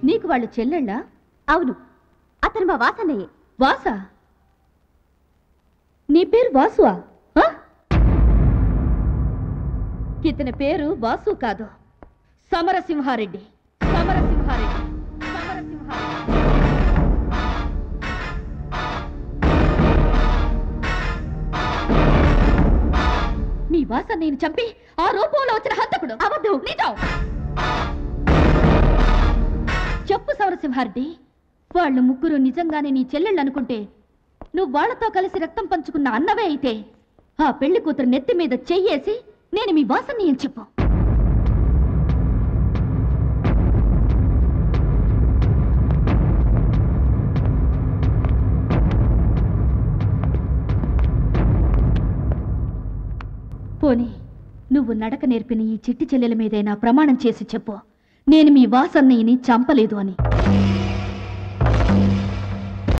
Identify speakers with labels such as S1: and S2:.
S1: నీకు వాళ్ళు చెల్లెళ్ళా?
S2: అవును, అతను మా వాసన్నయ్యే.
S1: వాసా? నీ పేరు వాసువా? ఇతని పేరు వాసు కాదు, సమరసింహారెడ్డి. సమరసింహారెడ్డి, సమరసింహారెడ్డి. మీ వాసన్నయ్యని చంపి ఆ రూపంలో వచ్చిన హంతకుడు.
S2: అవద్దు.
S1: నిజం చెప్పు సమరసింహారెడ్డి. వాళ్ళు ముగ్గురు నిజంగానే నీ చెల్లెళ్ళు అనుకుంటే, నువ్వు వాళ్లతో కలిసి రక్తం పంచుకున్న అన్నవే అయితే, ఆ పెళ్లి కూతురు నెత్తి మీద చెయ్యేసి నేను మీ వాసన్నయ్య అని చెప్పు. పోనీ నువ్వు నడక నేర్పిన ఈ చిట్టి చెల్లెల మీదైనా ప్రమాణం చేసి చెప్పు, నేను మీ వాసన్నయ్యని చంపలేదు అని.